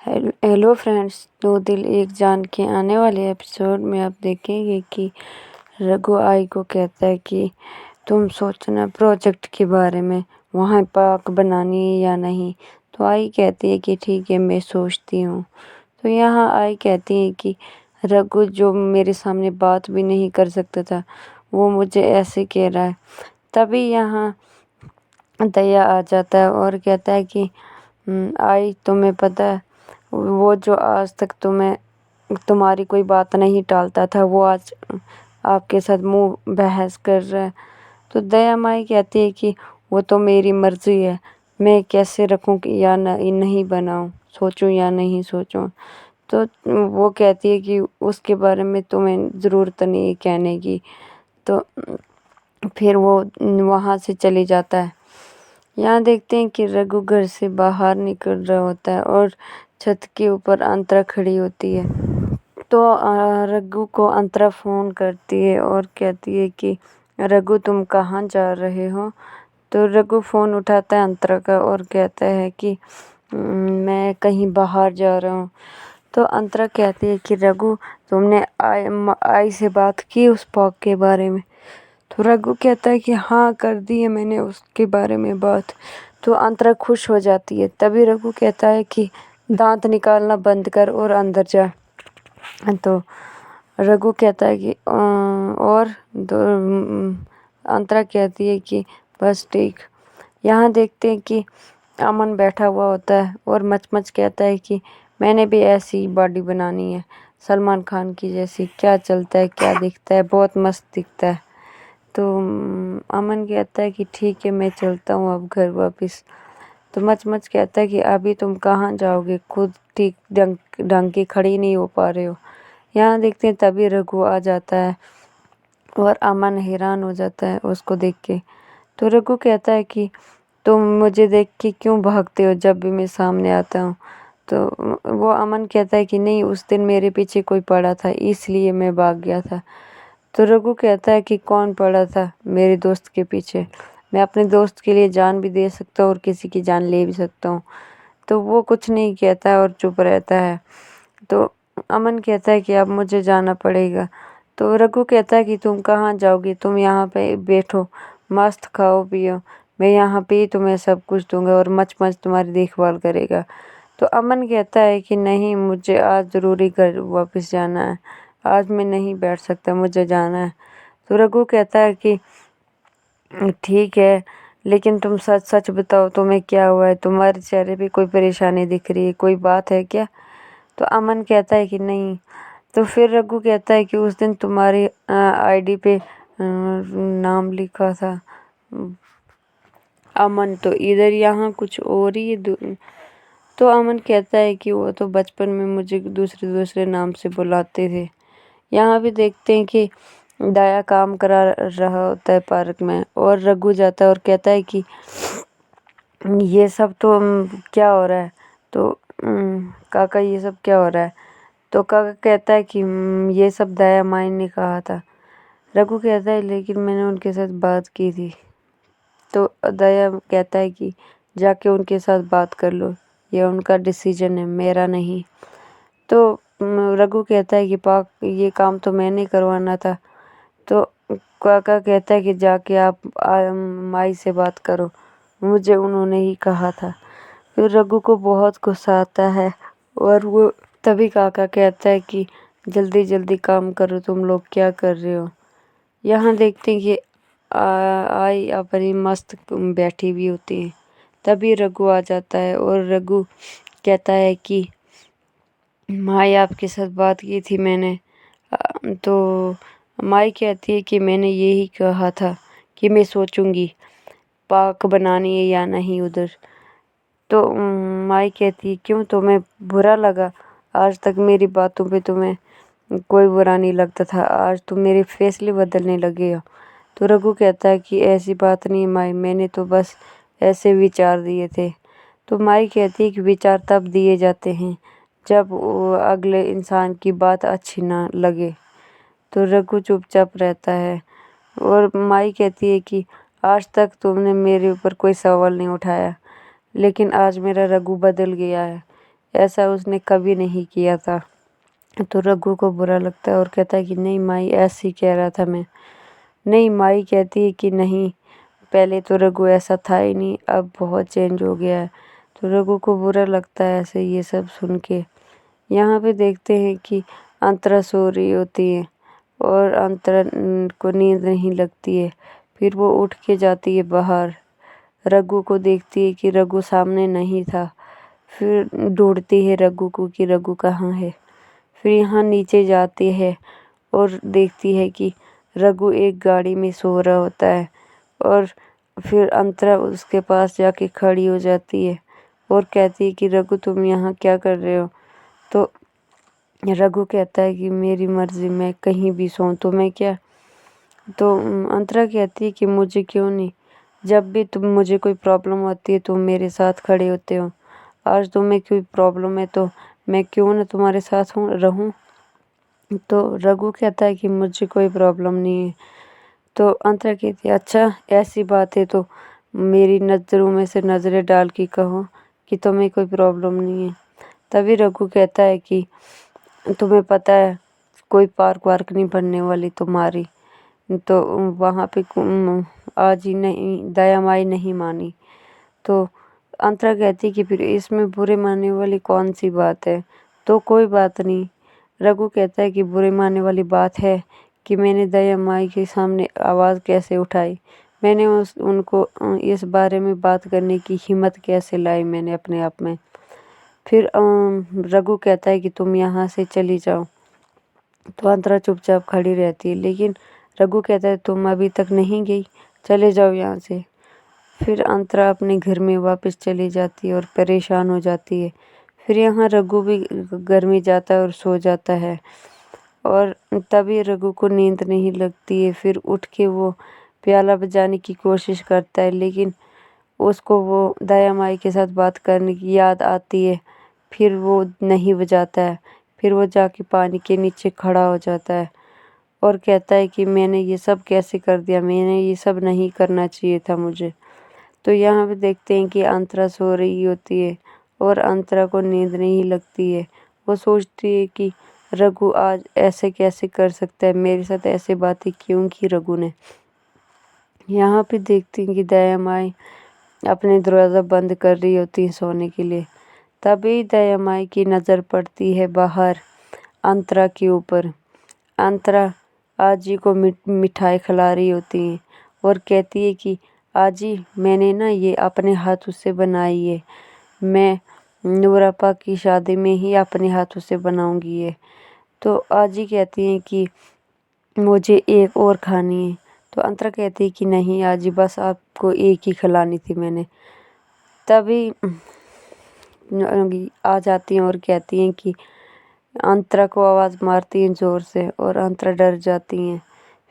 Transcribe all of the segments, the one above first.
Hello friends, दो दिल एक जान के आने वाले एपिसोड में आप देखेंगे कि रघु आई को कहता है कि तुम सोचना प्रोजेक्ट के बारे में, वहाँ पार्क बनानी है या नहीं। तो आई कहती है कि ठीक है, मैं सोचती हूँ। तो यहाँ आई कहती है कि रघु जो मेरे सामने बात भी नहीं कर सकता था, वो मुझे ऐसे कह रहा है। तभी यहाँ दया आ जाता है और कहता है कि आई, तुम्हें पता है, वो जो आज तक तुम्हारी कोई बात नहीं टालता था, वो आज आपके साथ मुंह बहस कर रहा है। तो दया माई कहती है कि वो तो मेरी मर्जी है, मैं कैसे रखूं कि या नहीं बनाऊं, सोचूं या नहीं सोचूं। तो वो कहती है कि उसके बारे में तुम्हें ज़रूरत नहीं है कहने की। तो फिर वो वहाँ से चली जाता है। यहाँ देखते हैं कि रघु घर से बाहर निकल रहा होता है और छत के ऊपर अंतरा खड़ी होती है। तो रघु को अंतरा फ़ोन करती है और कहती है कि रघु, तुम कहाँ जा रहे हो। तो रघु फ़ोन उठाता है अंतरा का और कहता है कि मैं कहीं बाहर जा रहा हूँ। तो अंतरा कहती है कि रघु, तुमने आई से बात की उस पार्क के बारे में। तो रघु कहता है कि हाँ, कर दी है मैंने उसके बारे में बात। तो अंतरा खुश हो जाती है। तभी रघु कहता है कि दांत निकालना बंद कर और अंदर जा। तो रघु कहता है कि और अंतरा कहती है कि बस ठीक। यहाँ देखते हैं कि अमन बैठा हुआ होता है और मच कहता है कि मैंने भी ऐसी बॉडी बनानी है, सलमान खान की जैसी। क्या चलता है, क्या दिखता है, बहुत मस्त दिखता है। तो अमन कहता है कि ठीक है, मैं चलता हूँ अब घर वापस। तो मच कहता है कि अभी तुम कहाँ जाओगे, खुद ठीक ढंग की खड़ी नहीं हो पा रहे हो। यहाँ देखते हैं तभी रघु आ जाता है और अमन हैरान हो जाता है उसको देख के। तो रघु कहता है कि तुम मुझे देख के क्यों भागते हो जब भी मैं सामने आता हूँ। तो वो अमन कहता है कि नहीं, उस दिन मेरे पीछे कोई पड़ा था इसलिए मैं भाग गया था। तो रघु कहता है कि कौन पड़ा था मेरे दोस्त के पीछे, मैं अपने दोस्त के लिए जान भी दे सकता हूँ और किसी की जान ले भी सकता हूँ। तो वो कुछ नहीं कहता है और चुप रहता है। तो अमन कहता है कि अब मुझे जाना पड़ेगा। तो रघु कहता है कि तुम कहाँ जाओगी, तुम यहाँ पे बैठो, मस्त खाओ पियो, मैं यहाँ पे ही तुम्हें सब कुछ दूंगा और मच तुम्हारी देखभाल करेगा। तो अमन कहता है कि नहीं, मुझे आज ज़रूरी घर वापस जाना है, आज मैं नहीं बैठ सकता, मुझे जाना है। तो रघु कहता है कि ठीक है, लेकिन तुम सच सच बताओ, तुम्हें क्या हुआ है, तुम्हारे चेहरे पे कोई परेशानी दिख रही है, कोई बात है क्या। तो अमन कहता है कि नहीं। तो फिर रघु कहता है कि उस दिन तुम्हारी आईडी पे नाम लिखा था अमन, तो इधर यहाँ कुछ और ही तो अमन कहता है कि वो तो बचपन में मुझे दूसरे नाम से बुलाते थे। यहाँ भी देखते हैं कि दया काम करा रहा होता है पार्क में और रघु जाता है और कहता है कि ये सब तो क्या हो रहा है। तो काका, ये सब क्या हो रहा है। तो काका कहता है कि ये सब दया माई ने कहा था। रघु कहता है लेकिन मैंने उनके साथ बात की थी। तो दया कहता है कि जाके उनके साथ बात कर लो, ये उनका डिसीजन है, मेरा नहीं। तो रघु कहता है कि पाक, ये काम तो मैंने करवाना था। तो काका कहता है कि जाके आप माई से बात करो, मुझे उन्होंने ही कहा था। फिर रघु को बहुत गुस्सा आता है और वो तभी काका कहता है कि जल्दी जल्दी काम करो, तुम लोग क्या कर रहे हो। यहाँ देखते हैं कि आई अपनी मस्त बैठी हुई होती है। तभी रघु आ जाता है और रघु कहता है कि माई, आपके साथ बात की थी मैंने। तो माई कहती है कि मैंने यही कहा था कि मैं सोचूंगी पार्क बनानी है या नहीं उधर। तो माई कहती है क्यों, तुम्हें बुरा लगा। आज तक मेरी बातों पे तुम्हें कोई बुरा नहीं लगता था, आज तुम मेरे फैसले बदलने लगे हो। तो रघु कहता है कि ऐसी बात नहीं माई, मैंने तो बस ऐसे विचार दिए थे। तो माई कहती है कि विचार तब दिए जाते हैं जब अगले इंसान की बात अच्छी ना लगे। तो रघु चुपचाप रहता है और माई कहती है कि आज तक तुमने मेरे ऊपर कोई सवाल नहीं उठाया, लेकिन आज मेरा रघु बदल गया है। ऐसा उसने कभी नहीं किया था। तो रघु को बुरा लगता है और कहता है कि नहीं माई, ऐसे ही कह रहा था मैं। नहीं, माई कहती है कि नहीं, पहले तो रघु ऐसा था ही नहीं, अब बहुत चेंज हो गया है। तो रघु को बुरा लगता है ऐसे ये सब सुन के। यहाँ पे देखते हैं कि अंतरा सो रही होती है और अंतरा को नींद नहीं लगती है। फिर वो उठ के जाती है बाहर, रघु को देखती है कि रघु सामने नहीं था। फिर ढूंढती है रघु को कि रघु कहाँ है। फिर यहाँ नीचे जाती है और देखती है कि रघु एक गाड़ी में सो रहा होता है। और फिर अंतरा उसके पास जाके खड़ी हो जाती है और कहती है कि रघु, तुम यहाँ क्या कर रहे हो। तो रघु कहता है कि मेरी मर्जी, मैं कहीं भी सोऊं तो मैं क्या। तो अंतरा कहती है कि मुझे क्यों नहीं, जब भी तुम मुझे कोई प्रॉब्लम होती है तुम मेरे साथ खड़े होते हो। आज तुम्हें कोई प्रॉब्लम है तो मैं क्यों ना तुम्हारे साथ रहूं। तो रघु कहता है कि मुझे कोई प्रॉब्लम नहीं है। तो अंतरा कहती है अच्छा ऐसी बात है तो मेरी नज़रों में से नज़रें डाल के कहो कि तुम्हें कोई प्रॉब्लम नहीं है। तभी रघु कहता है कि तुम्हें पता है कोई पार्क वार्क नहीं बनने वाली तुम्हारी। तो वहाँ पे आज ही नहीं, दया माई नहीं मानी। तो अंतरा कहती कि फिर इसमें बुरे मानने वाली कौन सी बात है। तो कोई बात नहीं। रघु कहता है कि बुरे मानने वाली बात है कि मैंने दया माई के सामने आवाज़ कैसे उठाई, मैंने उनको इस बारे में बात करने की हिम्मत कैसे लाई मैंने अपने आप में। फिर रघु कहता है कि तुम यहाँ से चली जाओ। तो अंतरा चुपचाप खड़ी रहती है, लेकिन रघु कहता है तुम अभी तक नहीं गई, चले जाओ यहाँ से। फिर अंतरा अपने घर में वापस चली जाती है और परेशान हो जाती है। फिर यहाँ रघु भी घर में जाता है और सो जाता है और तभी रघु को नींद नहीं लगती है। फिर उठ के वो प्याला बजाने की कोशिश करता है, लेकिन उसको वो दया माई के साथ बात करने की याद आती है। फिर वो नहीं बजाता है। फिर वो जाके पानी के नीचे खड़ा हो जाता है और कहता है कि मैंने ये सब कैसे कर दिया, मैंने ये सब नहीं करना चाहिए था मुझे। तो यहाँ पे देखते हैं कि अंतरा सो रही होती है और अंतरा को नींद नहीं लगती है। वो सोचती है कि रघु आज ऐसे कैसे कर सकता है, मेरे साथ ऐसे बातें क्यों की रघु ने। यहाँ पे देखते हैं कि दया माई अपने दरवाज़ा बंद कर रही होती है सोने के लिए। तभी दया माई की नज़र पड़ती है बाहर अंतरा के ऊपर। अंतरा आजी को मिठाई खिला रही होती है और कहती है कि आजी, मैंने ना ये अपने हाथों से बनाई है, मैं नूरापा की शादी में ही अपने हाथों से बनाऊंगी ये। तो आजी कहती हैं कि मुझे एक और खानी है। तो अंतरा कहती है कि नहीं आजी, बस आपको एक ही खिलानी थी मैंने। तभी आ जाती हैं और कहती हैं कि अंतरा को आवाज़ मारती हैं ज़ोर से और अंतरा डर जाती हैं।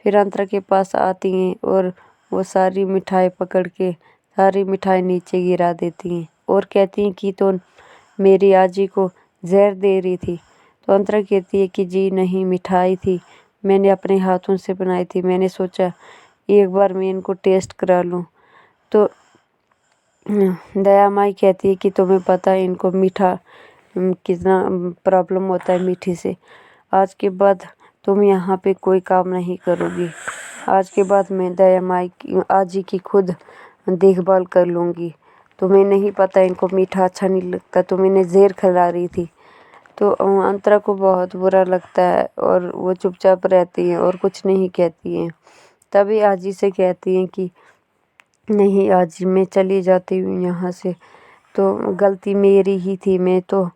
फिर अंतरा के पास आती हैं और वो सारी मिठाई पकड़ के सारी मिठाई नीचे गिरा देती हैं और कहती हैं कि तो मेरी आजी को जहर दे रही थी। तो अंतरा कहती है कि जी नहीं, मिठाई थी, मैंने अपने हाथों से बनाई थी, मैंने सोचा एक बार मैं इनको टेस्ट करा लूँ। तो दया माई कहती है कि तुम्हें पता है इनको मीठा कितना प्रॉब्लम होता है मीठी से। आज के बाद तुम यहाँ पे कोई काम नहीं करोगी। आज के बाद मैं दया माई की आजी की खुद देखभाल कर लूँगी। तुम्हें नहीं पता इनको मीठा अच्छा नहीं लगता, तुम इन्हें ज़हर खिला रही थी। तो अंतरा को बहुत बुरा लगता है और वो चुपचाप रहती हैं और कुछ नहीं कहती हैं। तभी आजी से कहती हैं कि नहीं आजी, मैं चली जाती हूँ यहाँ से, तो गलती मेरी ही थी, मैं तो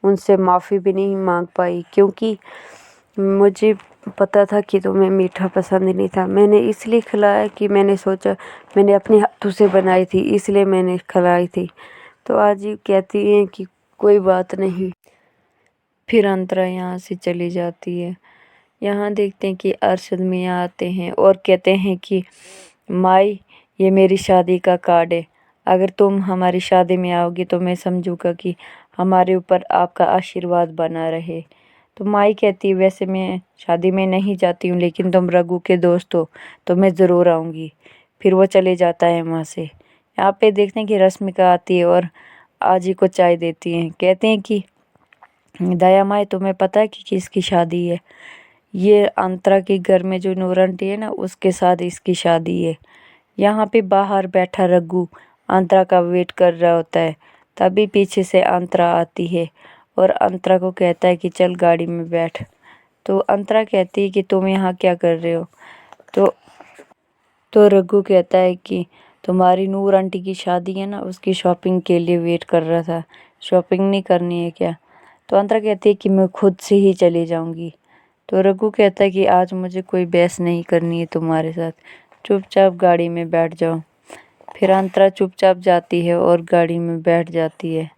उनसे माफ़ी भी नहीं मांग पाई क्योंकि मुझे पता था कि तुम्हें मीठा पसंद नहीं था। मैंने इसलिए खिलाया कि मैंने सोचा मैंने अपने हाथों से बनाई थी, इसलिए मैंने खिलाई थी। तो आजी कहती हैं कि कोई बात नहीं। फिर अंतरा यहाँ से चली जाती है। यहाँ देखते हैं कि अरशद मियाँ आते हैं और कहते हैं कि माई, ये मेरी शादी का कार्ड है, अगर तुम हमारी शादी में आओगी तो मैं समझूंगा कि हमारे ऊपर आपका आशीर्वाद बना रहे। तो माई कहती है वैसे मैं शादी में नहीं जाती हूँ, लेकिन तुम रघु के दोस्त हो तो मैं ज़रूर आऊँगी। फिर वो चले जाता है वहाँ से। यहाँ पे देखते हैं कि रश्मिका आती है और आजी को चाय देती हैं। कहते हैं कि दया माँ तुम्हें पता है कि किसकी शादी है? ये अंतरा के घर में जो नूर आंटी है ना, उसके साथ इसकी शादी है। यहाँ पे बाहर बैठा रघु अंतरा का वेट कर रहा होता है। तभी पीछे से अंतरा आती है और अंतरा को कहता है कि चल गाड़ी में बैठ। तो अंतरा कहती है कि तुम यहाँ क्या कर रहे हो? तो रघु कहता है कि तुम्हारी नूर आंटी की शादी है ना, उसकी शॉपिंग के लिए वेट कर रहा था। शॉपिंग नहीं करनी है क्या? तो अंतरा कहती है कि मैं खुद से ही चली जाऊंगी। तो रघु कहता है कि आज मुझे कोई बहस नहीं करनी है तुम्हारे साथ, चुपचाप गाड़ी में बैठ जाओ। फिर अंतरा चुपचाप जाती है और गाड़ी में बैठ जाती है।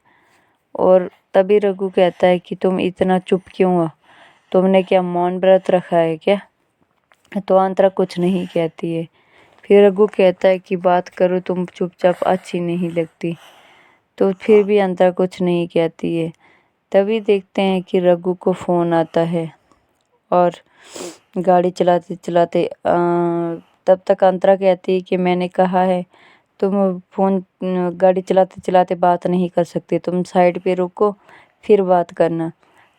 और तभी रघु कहता है कि तुम इतना चुप क्यों हो? तुमने क्या मौन व्रत रखा है क्या? तो अंतरा कुछ नहीं कहती है। फिर रघु कहता है कि बात करो, तुम चुपचाप अच्छी नहीं लगती। तो फिर भी अंतरा कुछ नहीं कहती है। तभी देखते हैं कि रघु को फ़ोन आता है और गाड़ी चलाते चलाते तब तक अंतरा कहती है कि मैंने कहा है तुम फ़ोन गाड़ी चलाते चलाते बात नहीं कर सकते, तुम साइड पे रुको फिर बात करना।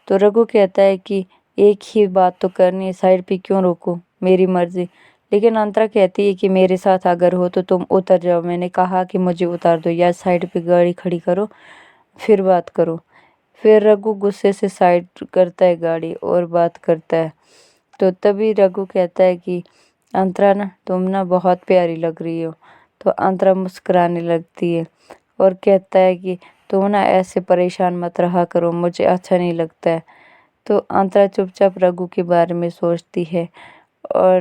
तो रघु कहता है कि एक ही बात तो करनी है, साइड पे क्यों रोको, मेरी मर्जी। लेकिन अंतरा कहती है कि मेरे साथ अगर हो तो तुम उतर जाओ, मैंने कहा कि मुझे उतार दो या साइड पे गाड़ी खड़ी करो फिर बात करो। फिर रघु गुस्से से साइड करता है गाड़ी और बात करता है। तो तभी रघु कहता है कि अंतरा ना, तुम ना बहुत प्यारी लग रही हो। तो अंतरा मुस्कुराने लगती है और कहता है कि तुम ना ऐसे परेशान मत रहा करो, मुझे अच्छा नहीं लगता है। तो अंतरा चुपचाप रघु के बारे में सोचती है और